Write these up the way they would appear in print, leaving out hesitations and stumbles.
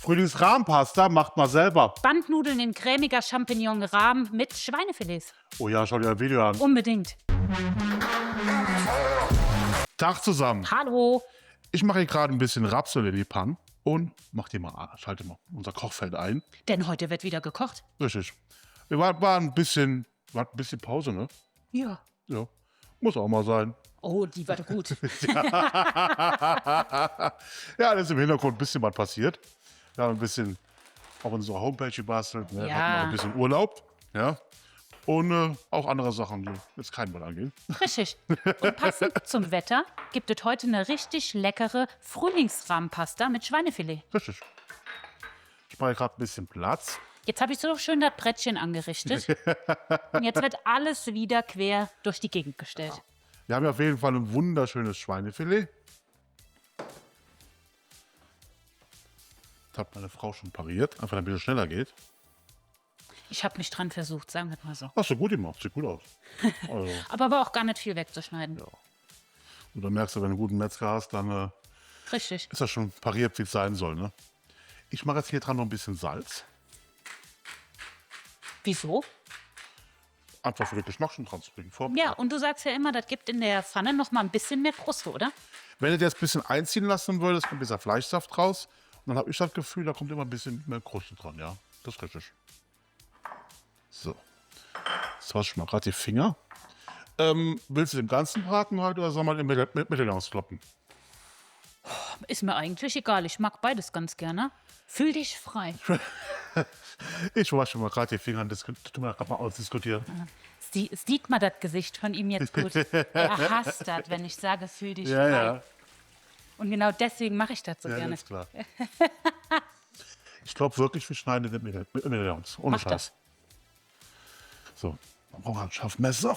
Frühlingsrahmpasta macht mal selber. Bandnudeln in cremiger Champignon-Rahm mit Schweinefilets. Oh ja, schau dir ein Video an. Unbedingt. Tag zusammen. Hallo. Ich mache hier gerade ein bisschen Rapsöl in die Panne und schalte mal unser Kochfeld ein. Denn heute wird wieder gekocht. Richtig. Wir war ein bisschen Pause, ne? Ja. Ja. Muss auch mal sein. Oh, die war gut. Ja, da ist im Hintergrund ein bisschen was passiert. Wir haben ein bisschen auf unserer Homepage gebastelt. Ne? Ja. Hatten noch ein bisschen Urlaub. Ja. Und auch andere Sachen, die jetzt keinen Mal angehen. Richtig. Und passend zum Wetter gibt es heute eine richtig leckere Frühlingsrahmpasta mit Schweinefilet. Richtig. Ich mache gerade ein bisschen Platz. Jetzt habe ich so schön das Brettchen angerichtet. Und jetzt wird alles wieder quer durch die Gegend gestellt. Wir haben ja auf jeden Fall ein wunderschönes Schweinefilet. Das hat meine Frau schon pariert, einfach damit es schneller geht. Ich habe mich dran versucht, sagen wir mal so. Hast du gut gemacht, sieht gut aus. Also, Aber war auch gar nicht viel wegzuschneiden. ja. Und dann merkst du, wenn du einen guten Metzger hast, dann Richtig. ist das schon pariert, wie es sein soll. Ne? Ich mache jetzt hier dran noch ein bisschen Salz. Wieso? Einfach für den Geschmack schon dran zu bringen. Ja, und du sagst ja immer, das gibt in der Pfanne noch mal ein bisschen mehr Kruste, oder? Wenn du das ein bisschen einziehen lassen würdest, kommt dieser Fleischsaft raus. Und dann habe ich das Gefühl, da kommt immer ein bisschen mehr Kruste dran. Ja, das ist richtig. So. Jetzt wasche ich mal gerade die Finger. Willst du den ganzen braten heute oder soll man den Mittellangs kloppen? Ist mir eigentlich egal. Ich mag beides ganz gerne. Fühl dich frei. Ich wasche mal gerade die Finger, das können wir gerade mal ausdiskutieren. Sieht man das Gesicht von ihm jetzt gut? Er hasst das, wenn ich sage, fühl dich Ja, frei. ja. Und genau deswegen mache ich das so Ja, gerne. das ist klar. Ich glaube wirklich, wir schneiden den Mittellangs. Ohne Mach Scheiß. das. So, dann brauchen wir ein Schaffmesser.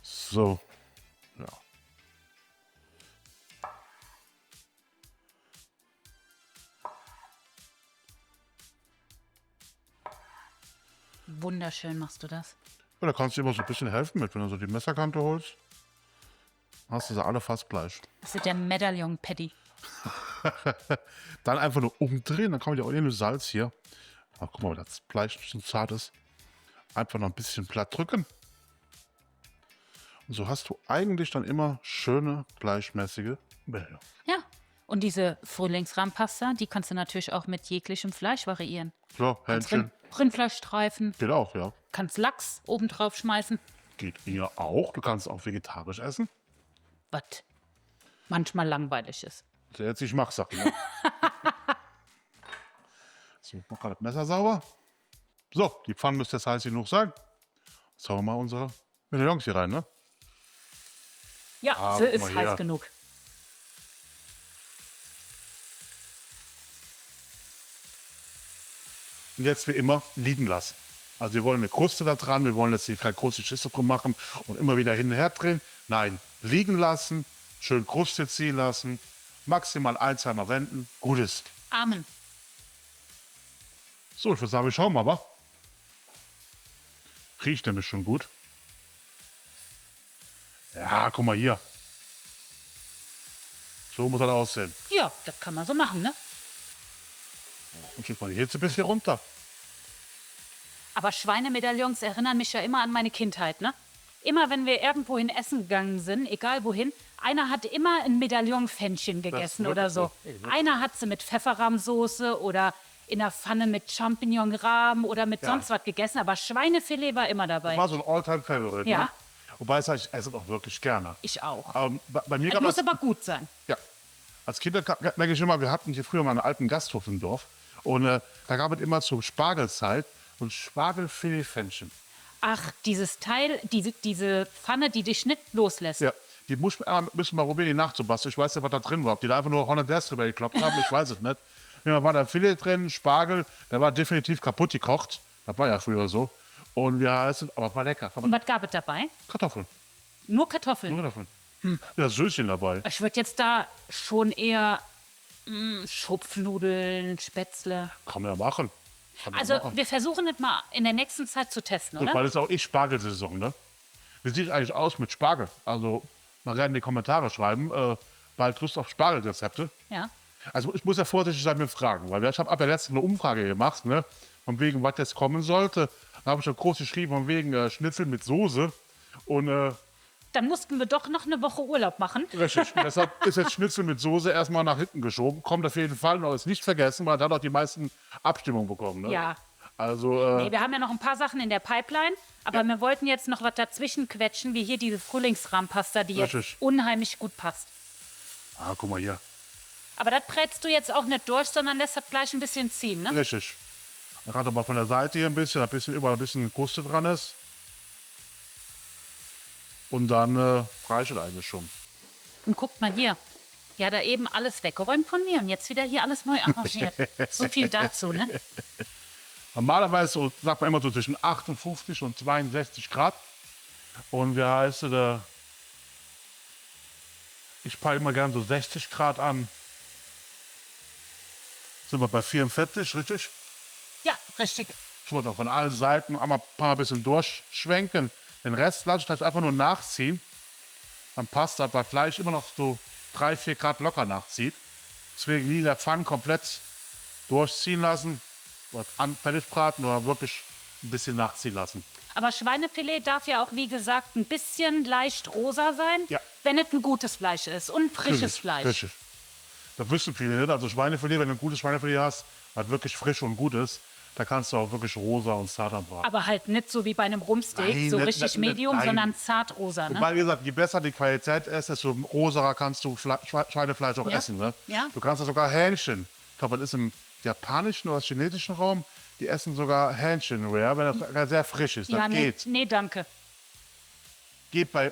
So, ja. Wunderschön machst du das. Ja, da kannst du immer so ein bisschen helfen mit, wenn du so die Messerkante holst. Hast du sie alle fast gleich. Das ist der Medaillon-Patty. Dann einfach nur umdrehen, dann kommt ja auch in Salz hier. Ach, guck mal, das Fleisch schon zart ist. Einfach noch ein bisschen platt drücken. Und so hast du eigentlich dann immer schöne, gleichmäßige Bilder. Ja. Und diese Frühlingsrahmpasta, die kannst du natürlich auch mit jeglichem Fleisch variieren. So, Kannst Hähnchen. Rindfleischstreifen, Geht auch, ja. kannst Lachs oben drauf schmeißen. Geht hier auch. Du kannst auch vegetarisch essen. Was manchmal langweilig ist. Das ist jetzt die Geschmackssache. Ne? So, ich mach gerade das Messer sauber. So, die Pfanne müsste jetzt heiß genug sein. Jetzt hauen wir mal unsere Medaillons hier rein, ne? Ja, Ah, so guck ist mal heiß hier. genug. Und jetzt wie immer liegen lassen. Also wir wollen eine Kruste da dran, wir wollen jetzt hier keine große Schüssel drum machen und immer wieder hin und her drehen. Nein, liegen lassen, schön Kruste ziehen lassen, maximal 1-2 Mal wenden, gut ist. Amen. So, ich würde sagen, wir schauen mal, wa? Riecht nämlich schon gut. Ja, guck mal hier. So muss das aussehen. Ja, das kann man so machen, ne? Und schickt mal die Hitze ein bisschen runter. Aber Schweinemedaillons erinnern mich ja immer an meine Kindheit, ne? Immer wenn wir irgendwohin essen gegangen sind, egal wohin, einer hat immer ein Medaillonpfännchen gegessen wird oder so. Einer hat sie mit Pfefferrahmsoße oder in der Pfanne mit Champignonrahm oder mit Ja. sonst was gegessen, aber Schweinefilet war immer dabei. War so ein All-Time-Favorite. Ja. Ne? Wobei ich esse es auch wirklich gerne. Ich auch. Bei mir Es gab muss es, aber gut sein. ja, als Kind merke ich immer, wir hatten hier früher mal einen alten Gasthof im Dorf und da gab es immer zur Spargelzeit und Spargelfiletpfännchen. Ach, dieses Teil, diese Pfanne, die dich nicht loslässt. Ja, die müssen wir mal probieren, die nachzubasteln. Ich weiß nicht, was da drin war. Ob die da einfach nur Hollandaise drüber gekloppt haben, ich weiß es nicht. Ja, da war da Filet drin, Spargel, der war definitiv kaputt gekocht. Das war ja früher so. Und ja, aber war lecker. Und was gab es dabei? Kartoffeln. Nur Kartoffeln. Nur Kartoffeln. Ja, Söschen dabei. Ich würde jetzt da schon eher Schupfnudeln, Spätzle. Kann man ja machen. Also wir versuchen es mal in der nächsten Zeit zu testen, Und oder? weil es auch Spargelsaison, ne? Wie sieht es eigentlich aus mit Spargel? Also, mal gerne in die Kommentare schreiben. Bald Lust auf Spargelrezepte. Ja. Also ich muss ja vorsichtig sein mit Fragen, weil ich habe ab der letzten eine Umfrage gemacht, ne? Von wegen, was jetzt kommen sollte. Da habe ich schon groß geschrieben, von wegen Schnitzel mit Soße. Und Dann mussten wir doch noch eine Woche Urlaub machen. richtig. Und deshalb ist jetzt Schnitzel mit Soße erstmal nach hinten geschoben. Kommt auf jeden Fall noch, ist nicht vergessen, weil da hat auch die meisten Abstimmungen bekommen. Ne? Ja. Also, Nee, wir haben ja noch ein paar Sachen in der Pipeline, aber wir wollten jetzt noch was dazwischen quetschen, wie hier diese Frühlingsrahmpasta, die jetzt Richtig. unheimlich gut passt. guck mal hier. Aber das brätst du jetzt auch nicht durch, sondern lässt das Fleisch ein bisschen ziehen, ne? Richtig. Gerade mal von der Seite hier ein bisschen, überall ein bisschen Kruste dran ist. Und dann reicht es eigentlich schon. Und guckt mal hier. Ja, da eben alles weggeräumt von mir und jetzt wieder hier alles neu arrangiert. So viel dazu, ne? Normalerweise so, sagt man immer so zwischen 58 und 62 Grad. Und wie heißt es, ich peile immer gern so 60 Grad an. Sind wir bei 44, richtig? Ja, richtig. Ich wollte auch von allen Seiten einmal ein paar bisschen durchschwenken. Den Rest lasse ich das einfach nur nachziehen. Dann passt das, weil Fleisch immer noch so 3-4 Grad locker nachzieht. Deswegen nie in der Pfanne komplett durchziehen lassen. Oder fertig braten oder wirklich ein bisschen nachziehen lassen. Aber Schweinefilet darf ja auch, wie gesagt, ein bisschen leicht rosa sein, Ja. wenn es ein gutes Fleisch ist und frisches Richtig, Fleisch. Richtig. Das wissen viele nicht. Also Schweinefilet, wenn du ein gutes Schweinefilet hast, was wirklich frisch und gut ist, da kannst du auch wirklich rosa und zart braten. Aber halt nicht so wie bei einem Rumpsteak, Nein, so nicht- richtig nicht- medium, nein. sondern zart rosa, ne? Weil, wie gesagt, je besser die Qualität ist, desto rosarer kannst du Schweinefleisch auch Ja. essen. Ne? Ja. Du kannst ja sogar Hähnchen. Ich glaube, das ist im japanischen oder chinesischen Raum. Die essen sogar Hähnchen rare, wenn das sehr frisch ist. Das Ja, nee, geht. nee, danke. Geht bei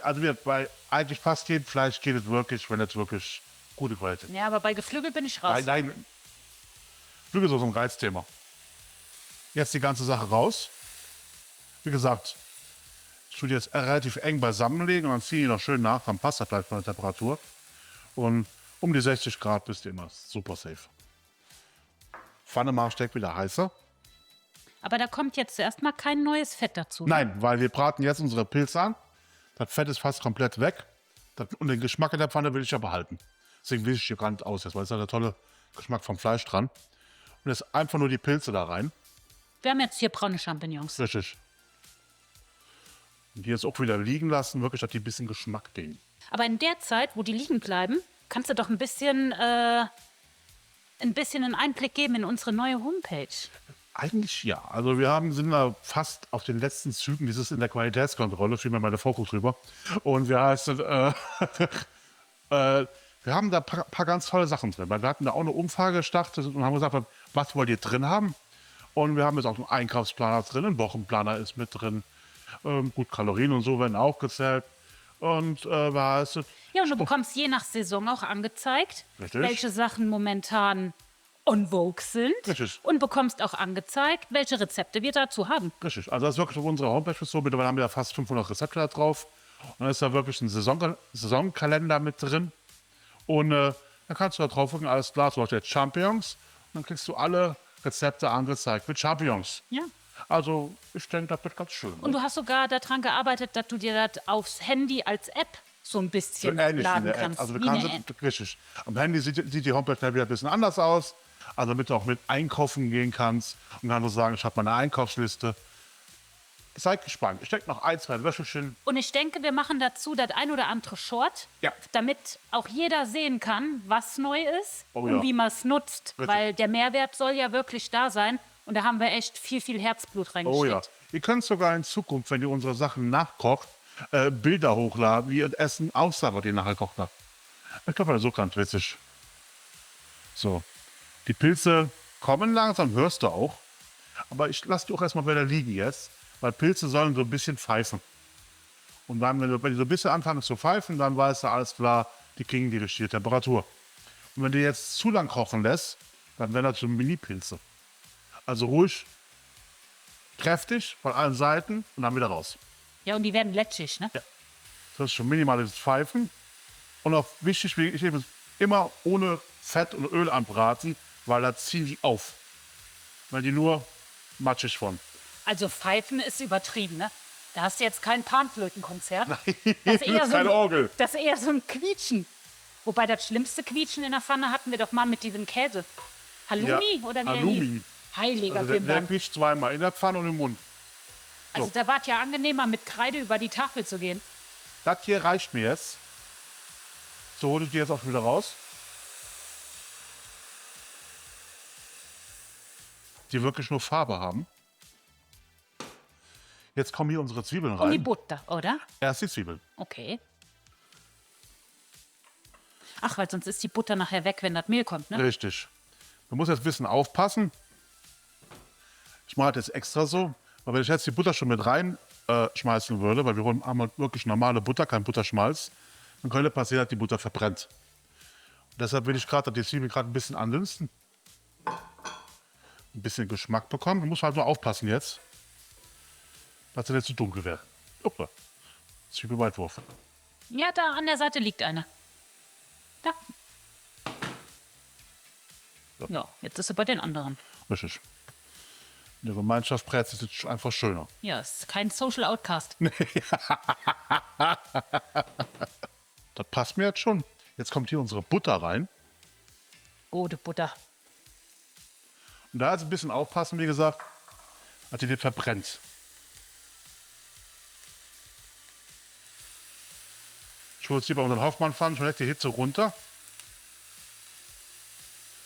eigentlich fast jedem Fleisch geht es wirklich, wenn es wirklich gute Qualität ist. Ja, aber bei Geflügel bin ich raus. Nein. Flügel ist so ein Reizthema. Jetzt die ganze Sache raus. Wie gesagt, ich tue die jetzt relativ eng beisammenlegen und dann ziehe ich noch schön nach. Dann passt das gleich von der Temperatur. Und um die 60 Grad bist du immer super safe. Pfanne mache ich direkt wieder heißer. Aber da kommt jetzt zuerst mal kein neues Fett dazu. ne? Nein, weil wir braten jetzt unsere Pilze an. Das Fett ist fast komplett weg. Und den Geschmack in der Pfanne will ich ja behalten. Deswegen wische ich hier gar nicht aus jetzt, weil es hat der tolle Geschmack vom Fleisch dran. Und jetzt einfach nur die Pilze da rein. Wir haben jetzt hier braune Champignons. Richtig. Und die jetzt auch wieder liegen lassen, wirklich, dass die ein bisschen Geschmack gehen. Aber in der Zeit, wo die liegen bleiben, kannst du doch ein bisschen einen Einblick geben in unsere neue Homepage. Eigentlich ja. Also sind da fast auf den letzten Zügen. Dieses in der Qualitätskontrolle, fiel mir meine Frau gut drüber. Und wir heißen, wir haben da ein paar ganz tolle Sachen drin. Weil wir hatten da auch eine Umfrage gestartet und haben gesagt, was wollt ihr drin haben? Und wir haben jetzt auch einen Einkaufsplaner drin, ein Wochenplaner ist mit drin. Gut, Kalorien und so werden auch gezählt. Und heißt, Ja, und du bekommst je nach Saison auch angezeigt, Richtig. welche Sachen momentan on vogue sind. Richtig. Und bekommst auch angezeigt, welche Rezepte wir dazu haben. richtig. Also das ist wirklich auf unserer Homepage so. Mittlerweile haben wir da fast 500 Rezepte da drauf. Und dann ist da wirklich ein Saisonkalender mit drin. Und dann kannst du da drauf gucken, alles klar, zum Beispiel jetzt Champignons. Und dann kriegst du alle Rezepte angezeigt mit Champignons. Ja. Also ich denke, das wird ganz schön. Und du hast sogar daran gearbeitet, dass du dir das aufs Handy als App so ein bisschen ähnlich wie laden eine App. kannst. Also du wie kannst eine App. richtig. Am Handy sieht die Homepage dann wieder ein bisschen anders aus. Also damit du auch mit einkaufen gehen kannst und dann so sagen, ich habe meine Einkaufsliste. Seid gespannt. Ich denke noch 1-2 Wäschchen. Und ich denke, wir machen dazu das ein oder andere Short, Ja. damit auch jeder sehen kann, was neu ist Oh und ja. wie man es nutzt. Richtig. Weil der Mehrwert soll ja wirklich da sein. Und da haben wir echt viel, viel Herzblut Oh reingesteckt. ja. Ihr könnt sogar in Zukunft, wenn ihr unsere Sachen nachkocht, Bilder hochladen, wie ihr Essen aussah, was ihr nachher gekocht habt. Ich glaube, das ist so ganz witzig. So. Die Pilze kommen langsam, hörst du auch. Aber ich lasse die auch erstmal wieder liegen jetzt, weil Pilze sollen so ein bisschen pfeifen. Und dann, wenn die so ein bisschen anfangen zu pfeifen, dann weißt du, alles klar, die kriegen die richtige Temperatur. Und wenn du jetzt zu lang kochen lässt, dann werden das so Mini-Pilze. Also ruhig, kräftig von allen Seiten und dann wieder raus. Ja, und die werden letschig, ne? Das ist schon minimales Pfeifen. Und auch wichtig, ich eben immer ohne Fett und Öl anbraten, weil da ziehen die auf. Weil die nur matschig von. Also Pfeifen ist übertrieben, ne? Da hast du jetzt kein Panflötenkonzert. Das ist eher so Keine ein, Orgel. das ist eher so ein Quietschen. Wobei das schlimmste Quietschen in der Pfanne hatten wir doch mal mit diesem Käse. Halloumi oder wie der Halloumi. hieß? Heiliger Also der Bimbam. quietscht zweimal in der Pfanne und im Mund. Also da war es ja angenehmer, mit Kreide über die Tafel zu gehen. Das hier reicht mir jetzt. So hole ich die jetzt auch wieder raus. Die wirklich nur Farbe haben. Jetzt kommen hier unsere Zwiebeln Und die rein. Butter, oder? Erst die Zwiebeln. Okay. Ach, weil sonst ist die Butter nachher weg, wenn das Mehl kommt, ne? Richtig. Du musst jetzt ein bisschen aufpassen. Ich mache das jetzt extra so, weil wenn ich jetzt die Butter schon mit rein schmeißen würde, weil wir wollen einmal wirklich normale Butter, kein Butterschmalz, dann könnte passieren, dass die Butter verbrennt. Und deshalb will ich gerade, dass die Zwiebeln gerade ein bisschen andünsten. Ein bisschen Geschmack bekommen. Du musst halt nur aufpassen jetzt, dass sie nicht zu dunkel werden. Uppe. Zwiebelweitwurf. Ja, da an der Seite liegt eine. Da. Ja, jetzt ist sie bei den anderen. Richtig. In der Gemeinschaft brät es jetzt einfach schöner. Ja, ist kein Social Outcast. Das passt mir jetzt schon. Jetzt kommt hier unsere Butter rein. Gute Butter. Und da jetzt ein bisschen aufpassen, wie gesagt, dass die nicht verbrennt. Ich hole jetzt hier bei unseren Hoffmann-Pfannen schon direkt die Hitze runter.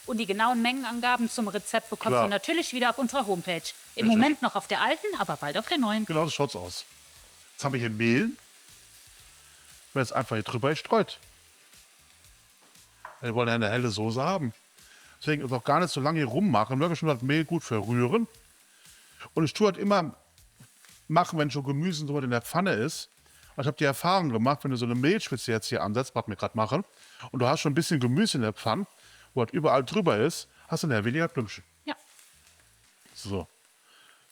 Und die genauen Mengenangaben zum Rezept bekommt Klar. ihr natürlich wieder auf unserer Homepage. Im Richtig. Moment noch auf der alten, aber bald auf der neuen. Genau, so schaut's aus. Jetzt haben wir hier Mehl. Wird jetzt einfach hier drüber gestreut. Wir wollen ja eine helle Soße haben. Deswegen ist auch gar nicht so lange hier rummachen. Wirklich schon das Mehl gut verrühren. Und ich tue halt immer machen, wenn schon Gemüse so in der Pfanne ist. Ich habe die Erfahrung gemacht, wenn du so eine Mehlschwitze jetzt hier ansetzt, was wir gerade machen, und du hast schon ein bisschen Gemüse in der Pfanne, wo halt überall drüber ist, hast du nachher weniger Klümpchen. Ja. So.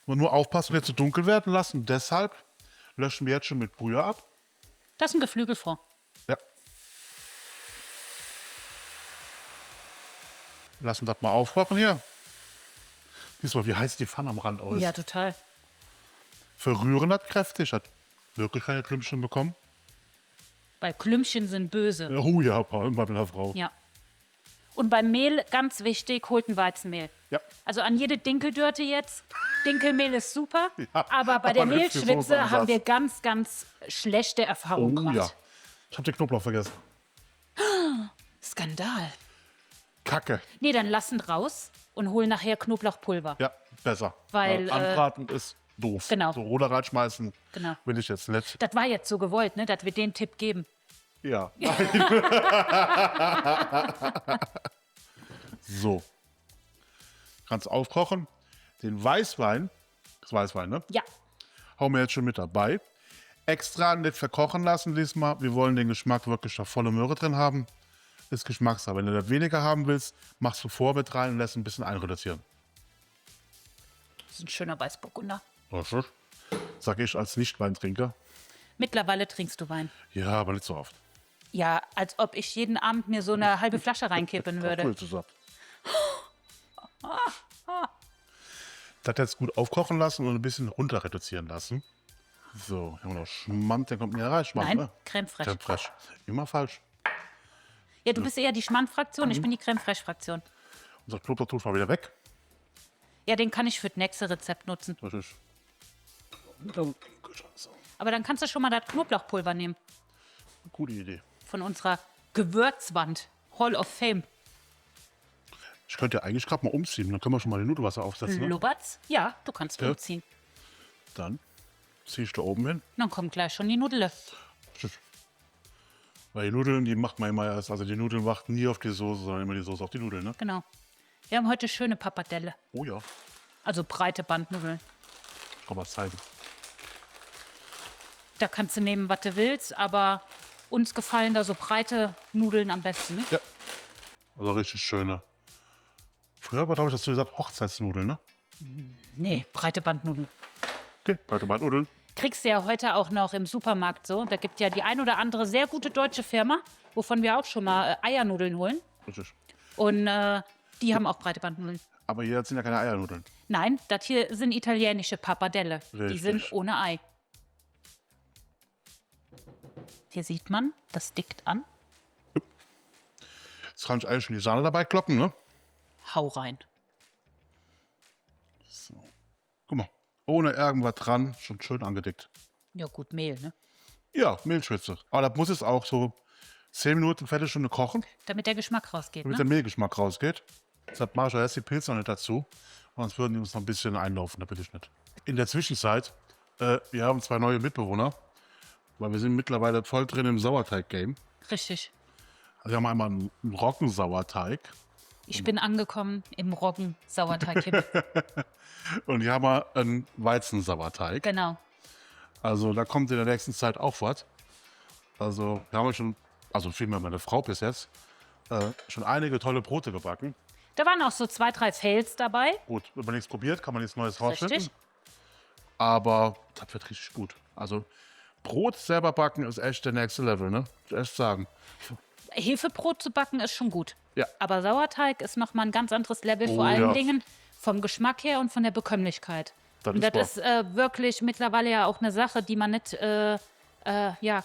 Und nur aufpassen, nicht zu dunkel werden lassen. Deshalb löschen wir jetzt schon mit Brühe ab. Das ist ein Geflügelfond. Ja. Lassen das mal aufkochen hier. Siehst du mal, wie heiß die Pfanne am Rand aus. Ja, total. Verrühren hat kräftig, hat wirklich keine Klümpchen bekommen. Weil Klümpchen sind böse. Oh ja, bei meiner Frau. Ja. Und beim Mehl, ganz wichtig, holt ein Weizenmehl. Ja. Also an jede Dinkeldörte jetzt. Dinkelmehl ist super, Ja, aber bei der aber nicht für Mehlschwitze Soßenansatz. haben wir ganz, ganz schlechte Erfahrungen Oh gemacht. ja. Ich habe den Knoblauch vergessen. Skandal. Kacke. Nee, dann lassen raus und holen nachher Knoblauchpulver. Ja, besser. Weil, Anbraten ist doof. genau. So Roder reinschmeißen Genau. will ich jetzt nicht. Das war jetzt so gewollt, ne, dass wir den Tipp geben. Ja. So. Kannst aufkochen. Den Weißwein, das Weißwein, ne? Ja, Hauen wir jetzt schon mit dabei. Extra nicht verkochen lassen diesmal. Wir wollen den Geschmack wirklich da volle Möhre drin haben. Ist Geschmackssache. Wenn du das weniger haben willst, machst du vor mit rein und lässt ein bisschen einreduzieren. das ist ein schöner Weißburgunder. Richtig. Sag ich als Nicht-Weintrinker. Mittlerweile trinkst du Wein. Ja, aber nicht so oft. Ja, als ob ich jeden Abend mir so eine halbe Flasche reinkippen würde. Cool, das ab. Das jetzt gut aufkochen lassen und ein bisschen runter reduzieren lassen. So, hier haben wir noch Schmand, der kommt mir rein. Schmand, Nein, ne? Creme fraiche. Creme fraiche. Immer falsch. Ja, du bist eher die Schmand-Fraktion, ich bin die Creme fraiche-Fraktion. Unser Knoblauch tut mal wieder weg. Ja, den kann ich für das nächste Rezept nutzen. Das ist. So, Aber dann kannst du schon mal das Knoblauchpulver nehmen gute Idee. von unserer Gewürzwand. Hall of Fame. Ich könnte ja eigentlich gerade mal umziehen. Dann können wir schon mal den Nudelwasser aufsetzen. Ne? Lubbert's? Ja, du kannst Ja. umziehen. Dann ziehe ich da oben hin. Dann kommt gleich schon die Nudel. Weil die Nudeln, die macht man immer erst. Also die Nudeln macht nie auf die Soße, sondern immer die Soße auf die Nudeln. Ne? Genau. Wir haben heute schöne Pappardelle. Oh ja. Also breite Bandnudeln. Ich kann was zeigen. Da kannst du nehmen, was du willst, aber uns gefallen da so breite Nudeln am besten. Ne? Ja. Also richtig schöne. Früher war, glaube ich, hast du gesagt, Hochzeitsnudeln, ne? Nee, breite Bandnudeln. Okay, weiter mal Nudeln. Kriegst du ja heute auch noch im Supermarkt so. Da gibt ja die ein oder andere sehr gute deutsche Firma, wovon wir auch schon mal Eiernudeln holen. Richtig. Und die haben auch breite Bandnudeln. Aber hier sind ja keine Eiernudeln. Nein, das hier sind italienische Pappardelle. Die Richtig. sind ohne Ei. Hier sieht man, das dickt an. Jetzt kann ich eigentlich schon die Sahne dabei kloppen, ne? Hau rein. Guck mal, ohne irgendwas dran, schon schön angedickt. Ja, gut, Mehl, ne? Ja, Mehlschwitze. Aber da muss es auch so 10 Minuten, Viertelstunde kochen, Damit der Geschmack rausgeht, damit ne? der Mehlgeschmack rausgeht. Deshalb mache ich jetzt die Pilze noch nicht dazu. Sonst würden die uns noch ein bisschen einlaufen, da will ich nicht. In der Zwischenzeit, wir haben 2 neue Mitbewohner, weil wir sind mittlerweile voll drin im Sauerteig-Game. Richtig. Also wir haben einmal einen Roggensauerteig Ich bin angekommen im Roggen-Sauerteig. und hier haben wir einen Weizensauerteig. Genau. Also da kommt in der nächsten Zeit auch was. Also wir haben schon, also vielmehr meine Frau bis jetzt, schon einige tolle Brote gebacken. Da waren auch so 2, 3 Fails dabei. Gut, wenn man nichts probiert, kann man nichts Neues rausfinden. Richtig. Aber das wird richtig gut. Also Brot selber backen ist echt der nächste Level, ne? Ich echt sagen. Hefebrot zu backen ist schon gut. Ja. Aber Sauerteig ist nochmal ein ganz anderes Level, Oh, vor allen ja. Dingen vom Geschmack her und von der Bekömmlichkeit. Das Und ist das ist wirklich mittlerweile ja auch eine Sache, die man nicht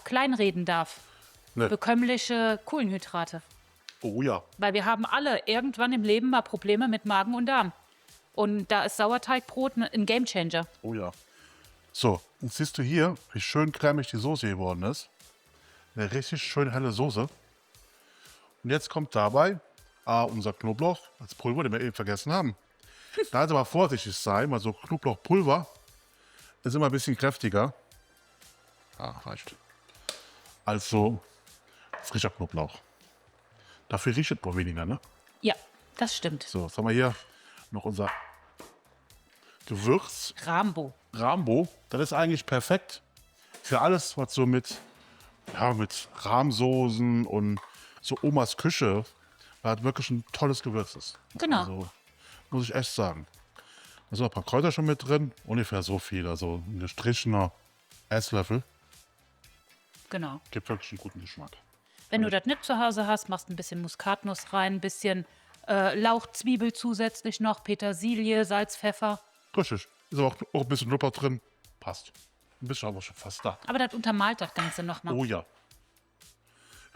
kleinreden darf. Ne. Bekömmliche Kohlenhydrate. Oh ja. Weil wir haben alle irgendwann im Leben mal Probleme mit Magen und Darm. Und da ist Sauerteigbrot ein Gamechanger. Oh ja. So, jetzt siehst du hier, wie schön cremig die Soße geworden ist. Eine richtig schön helle Soße. Und jetzt kommt dabei unser Knoblauch als Pulver, den wir eben vergessen haben. Da also mal vorsichtig sein, weil so Knoblauchpulver ist immer ein bisschen kräftiger. Reicht. Als so frischer Knoblauch. Dafür riecht es wohl weniger, ne? Ja, das stimmt. So, jetzt haben wir hier noch unser Gewürz. Rambo. Rambo, das ist eigentlich perfekt für alles, was so mit Rahmsoßen und so Omas Küche, weil das wirklich ein tolles Gewürz ist. Genau. Also, muss ich echt sagen. Da sind noch ein paar Kräuter schon mit drin, ungefähr so viel, also ein gestrichener Esslöffel. Genau. Gibt wirklich einen guten Geschmack. Wenn du das nicht zu Hause hast, machst ein bisschen Muskatnuss rein, ein bisschen Lauch, Zwiebel zusätzlich noch, Petersilie, Salz, Pfeffer. Richtig. Ist aber auch ein bisschen Nupper drin. Passt. Ein bisschen aber schon fast da. Aber das untermalt das Ganze nochmal. Oh ja.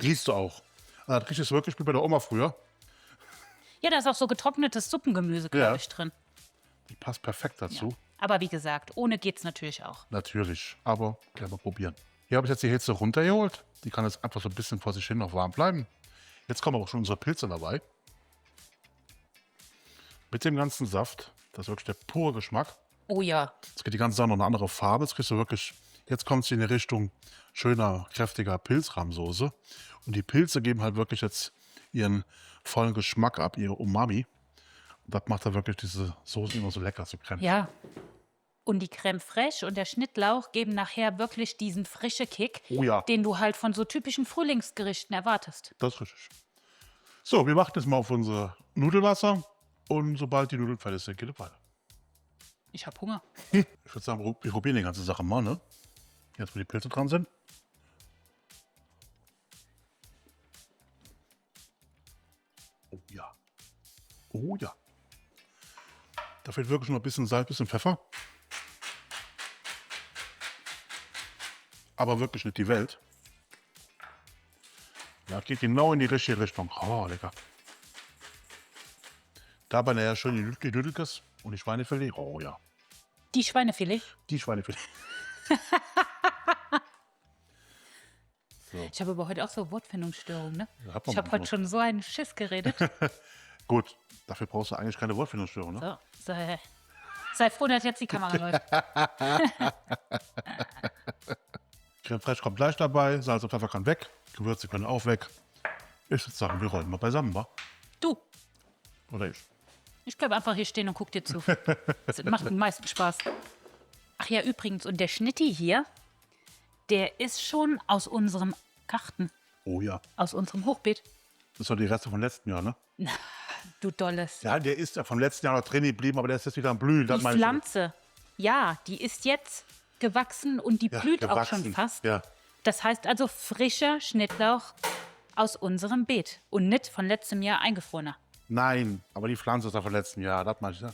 Riechst du auch. Also, das riecht es wirklich wie bei der Oma früher. Ja, da ist auch so getrocknetes Suppengemüse, glaube Ja. ich, drin. Die passt perfekt dazu. Aber wie gesagt, ohne geht's natürlich auch. Natürlich. Aber gerne mal probieren. Hier habe ich jetzt die Hitze runtergeholt. Die kann jetzt einfach so ein bisschen vor sich hin noch warm bleiben. Jetzt kommen aber auch schon unsere Pilze dabei. Mit dem ganzen Saft. Das ist wirklich der pure Geschmack. Oh ja. Jetzt geht die ganze Sache noch eine andere Farbe. Jetzt kriegst du wirklich, jetzt kommt sie in die Richtung schöner, kräftiger Pilzrahmsoße. Und die Pilze geben halt wirklich jetzt ihren vollen Geschmack ab, ihre Umami. Und das macht da wirklich diese Soße immer so lecker, so cremig. Ja. Und die Creme fraiche und der Schnittlauch geben nachher wirklich diesen frischen Kick, Oh ja. den du halt von so typischen Frühlingsgerichten erwartest. Das ist richtig. So, wir machen jetzt mal auf unser Nudelwasser. Und sobald die Nudeln fertig sind, geht es weiter. Ich hab Hunger. Ich würde sagen, wir probieren die ganze Sache mal, ne? Jetzt, wo die Pilze dran sind. Oh ja. Oh ja. Da fehlt wirklich nur ein bisschen Salz, ein bisschen Pfeffer. Aber wirklich nicht die Welt. Ja, geht genau in die richtige Richtung. Oh, lecker. Dabei nachher schön die Nudelkes und die Schweinefilet. Oh ja. Die Schweinefilet. Die Schweinefilet. Ich habe aber heute auch so Wortfindungsstörungen, ne? Ja, hat man Ich habe heute schon so einen Schiss geredet. Gut, dafür brauchst du eigentlich keine Wortfindungsstörung, ne? So, sei froh, dass jetzt die Kamera läuft. Creme fraiche kommt gleich dabei, Salz und Pfeffer kann weg, Gewürze können auch weg. Ich würde sagen, wir rollen mal beisammen, wa? Du, Oder ich? ich bleib einfach hier stehen und guck dir zu. Das macht am meisten Spaß. Ach ja, übrigens, und der Schnitti hier, der ist schon aus unserem Garten, Oh ja. aus unserem Hochbeet. Das war die Reste vom letzten Jahr, ne? Du Dolles. Ja, der ist ja vom letzten Jahr noch drin geblieben, aber der ist jetzt wieder am Blühen. Das Die meine ich. Pflanze, ja, die ist jetzt gewachsen und die Ja, blüht auch gewachsen. schon fast. Ja. Das heißt also frischer Schnittlauch aus unserem Beet und nicht von letztem Jahr eingefrorener. Nein, aber die Pflanze ist ja vom letzten Jahr, das meine ich, ja.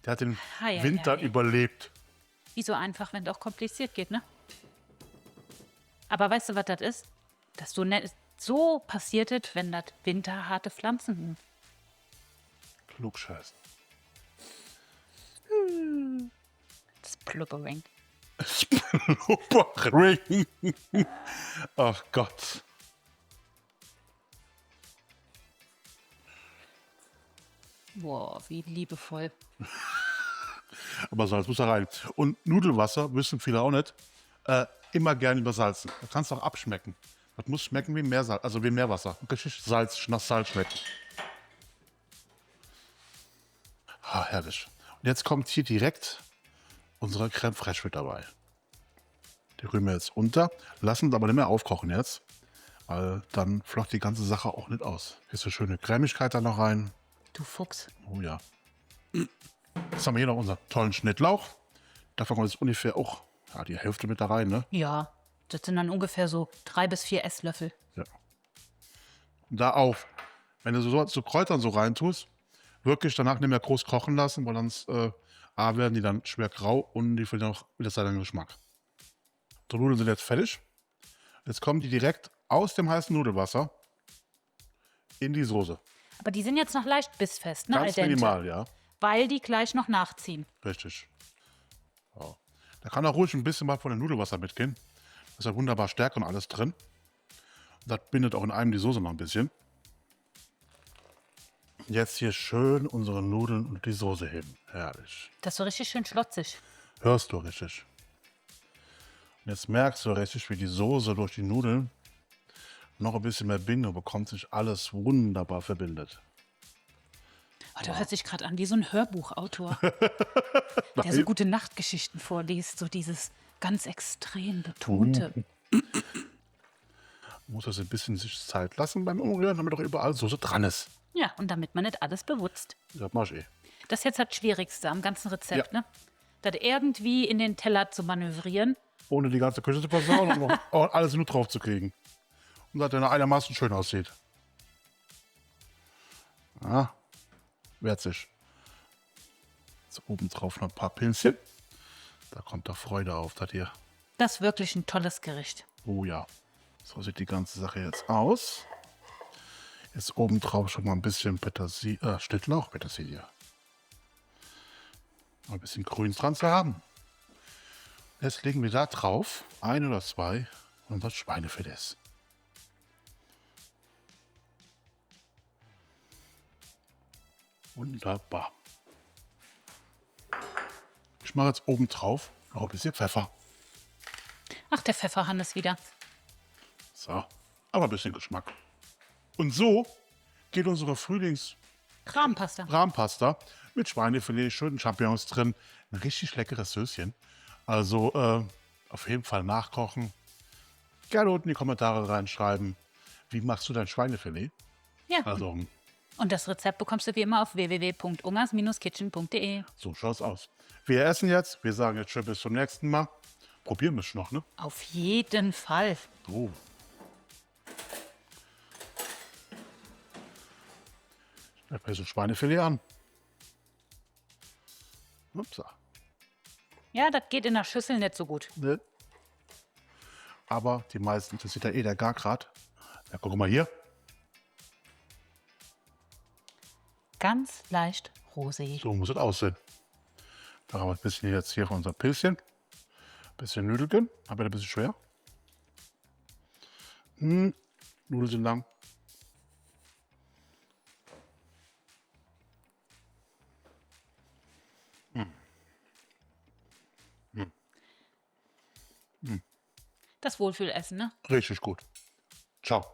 Der hat den Hei, hei, Winter hei. überlebt. Wie so einfach, wenn es auch kompliziert geht, ne? Aber weißt du, was das ist? Das ist So passiert es, wenn das winterharte Pflanzen sind. Klugscheißen. Das Pluggering. Blubberring. Ach Gott. Boah, wie liebevoll. Aber Salz muss da rein. Und Nudelwasser, wissen viele auch nicht, immer gerne übersalzen. Du kannst auch abschmecken. Das muss schmecken wie Meersalz, also wie Meerwasser. Richtig Salz, nach Salz schmecken. Ah, herrlich. Und jetzt kommt hier direkt unsere Crème Fraiche mit dabei. Die rühren wir jetzt unter, lassen es aber nicht mehr aufkochen jetzt, weil dann flocht die ganze Sache auch nicht aus. Hier ist eine schöne Cremigkeit da noch rein. Du Fuchs. Oh ja. Jetzt haben wir hier noch unseren tollen Schnittlauch. Davon kommt jetzt ungefähr auch die Hälfte mit da rein, ne? Ja, das sind dann ungefähr so 3 bis 4 Esslöffel. Ja. Und da auf, wenn du so Kräutern so reintust, wirklich danach nicht mehr groß kochen lassen, weil sonst A werden die dann schwer grau und die verlieren auch wieder seinen Geschmack. Die Nudeln sind jetzt fertig. Jetzt kommen die direkt aus dem heißen Nudelwasser in die Soße. Aber die sind jetzt noch leicht bissfest, ne? Ganz Al dente. minimal, ja. Weil die gleich noch nachziehen. Richtig. So. Da kann auch ruhig ein bisschen mal von dem Nudelwasser mitgehen. Da ist ja wunderbar Stärke und alles drin. Und das bindet auch in einem die Soße noch ein bisschen. Jetzt hier schön unsere Nudeln und die Soße heben. Herrlich. Das ist so richtig schön schlotzig. Hörst du richtig. Und jetzt merkst du richtig, wie die Soße durch die Nudeln noch ein bisschen mehr Bindung bekommt, sich alles wunderbar verbindet. Oh, der hört sich gerade an wie so ein Hörbuchautor, der so gute Nachtgeschichten vorliest. So dieses ganz extrem betonte. Muss das ein bisschen sich Zeit lassen beim Umrühren, damit auch überall Soße dran ist. Ja, und damit man nicht alles bewutzt. Das mach ich eh. Das ist jetzt das Schwierigste am ganzen Rezept, Ja. ne? Das irgendwie in den Teller zu manövrieren. Ohne die ganze Küche zu versauen und noch alles nur drauf zu kriegen. Und dass der noch einigermaßen schön aussieht. Ja, wehrt sich. Jetzt oben drauf noch ein paar Pilzchen. Da kommt doch Freude auf, das hier. Das ist wirklich ein tolles Gericht. Oh ja. So sieht die ganze Sache jetzt aus. Jetzt oben drauf schon mal ein bisschen Schnittlauch, Petersilie. Noch ein bisschen Grün dran zu haben. Jetzt legen wir da drauf 1 oder 2 und das Schweinefilet. Wunderbar. Ich mache jetzt oben drauf noch ein bisschen Pfeffer. Ach, der Pfefferhannes wieder. So, aber ein bisschen Geschmack. Und so geht unsere Kramenpasta. Rahmpasta mit Schweinefilet, schönen Champignons drin. Ein richtig leckeres Söschen. Also auf jeden Fall nachkochen. Gerne unten in die Kommentare reinschreiben, wie machst du dein Schweinefilet? Ja. Also Und das Rezept bekommst du wie immer auf www.ungers-kitchen.de. so schaut's aus. Wir essen jetzt. Wir sagen jetzt schon bis zum nächsten Mal. Probieren wir es noch, ne? Auf jeden Fall. Oh. Ich habe so Schweinefilet an. Upsa. Ja, das geht in der Schüssel nicht so gut. Ne? Aber die meisten interessiert ja eh der Gargrad. Ja, guck mal hier. Ganz leicht rosig. So muss es aussehen. Da haben wir ein bisschen jetzt hier von unserem Pilzchen. Ein bisschen Nudelchen. Aber ein bisschen schwer. Nudeln sind lang. Das Wohlfühlessen, ne? Richtig gut. Ciao.